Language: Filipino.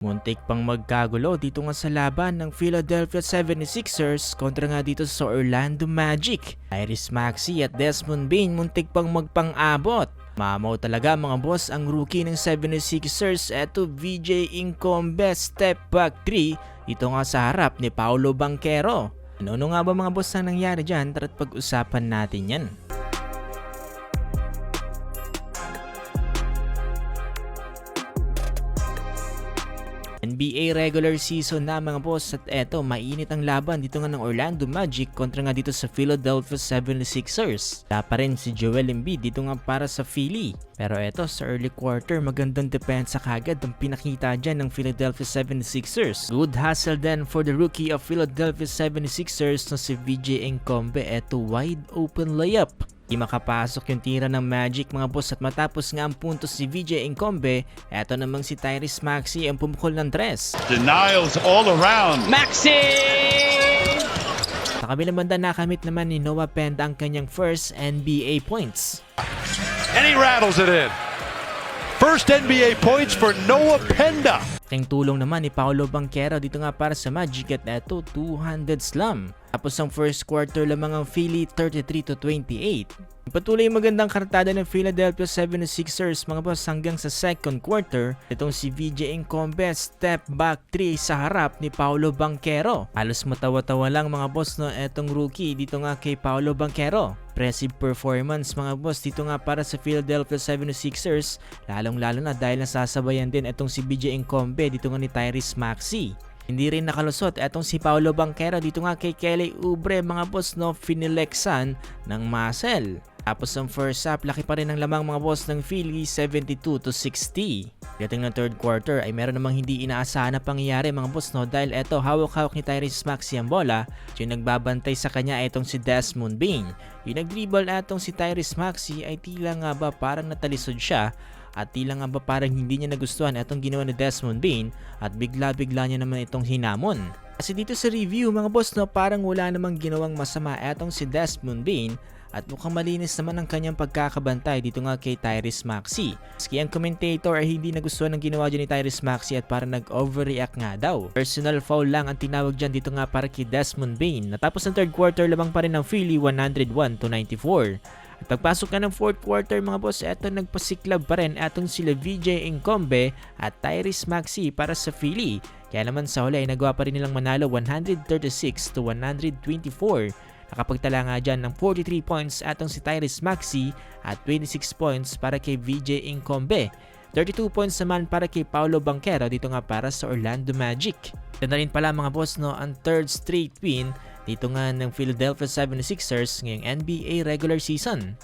Muntik pang magkagulo dito nga sa laban ng Philadelphia 76ers kontra nga dito sa Orlando Magic. Tyrese Maxey at Desmond Bane muntik pang magpang-abot. Mamaw talaga mga boss ang rookie ng 76ers. Eto VJ Incombe step back 3 dito nga sa harap ni Paolo Banchero. Ano nga ba mga boss ang nangyari dyan? Tara't pag-usapan natin yan. NBA regular season na mga boss at eto mainit ang laban dito nga ng Orlando Magic kontra nga dito sa Philadelphia 76ers. Wala pa rin si Joel Embiid dito nga para sa Philly. Pero eto sa early quarter magandang depensa kagad ang pinakita dyan ng Philadelphia 76ers. Good hustle then for the rookie of Philadelphia 76ers na si VJ Incombe. Eto wide open layup. Di makapasok yung tira ng Magic mga boss at matapos nga ang puntos si VJ Incombe, eto namang si Tyrese Maxey ang pumukol ng tres. Denials all around. Maxey! Sa kabilang banda nakamit naman ni Noah Penda ang kanyang first NBA points. And he rattles it in. First NBA points for Noah Penda. King tulong naman ni Paolo Banchero dito nga para sa Magic at eto 200 slam. Tapos ang first quarter lamang ang Philly 33-28. Patuloy yung magandang kartada ng Philadelphia 76ers mga boss hanggang sa second quarter. Itong si VJ Incombe step back 3 sa harap ni Paolo Banchero. Halos matawa-tawa lang mga boss no etong rookie dito nga kay Paolo Banchero. Impressive performance mga boss dito nga para sa Philadelphia 76ers. Lalong-lalo na dahil nasasabayan din itong si VJ Incombe dito nga ni Tyrese Maxey. Hindi rin nakalusot etong si Paolo Banchero dito nga kay Kelly Oubre mga boss no finilexan ng muscle. Tapos ang first half laki pa rin ang lamang mga boss ng Philly 72-60. Dating ng third quarter ay meron namang hindi inaasahan na pangyayari mga boss no dahil eto hawak-hawak ni Tyrese Maxey ang bola. Yung nagbabantay sa kanya itong si Desmond Bane. Yung nag-dribble etong si Tyrese Maxey ay tila nga ba parang natalisod siya. At tila nga ba parang hindi niya nagustuhan itong ginawa ni Desmond Bane at bigla-bigla niya naman itong hinamon. Kasi dito sa review mga boss no parang wala namang ginawang masama itong si Desmond Bane at mukhang malinis naman ang kanyang pagkakabantay dito nga kay Tyrese Maxey. Maski ang commentator ay hindi nagustuhan ng ginawa dyan ni Tyrese Maxey at parang nag-overreact nga daw. Personal foul lang ang tinawag dyan dito nga para kay Desmond Bane. Natapos ang third quarter lamang pa rin ng Philly 101-94. At pagpasok na ng fourth quarter mga boss, eto nagpasiklab pa rin atong sila VJ Incombe at Tyrese Maxey para sa Philly. Kaya naman sa huli ay nagawa pa rin nilang manalo 136-124. Nakapagtala nga dyan ng 43 points atong si Tyrese Maxey at 26 points para kay VJ Incombe. 32 points naman para kay Paolo Banchero dito nga para sa Orlando Magic. Ito na rin pala mga boss no ang third straight win dito nga ng Philadelphia 76ers ngayong NBA regular season.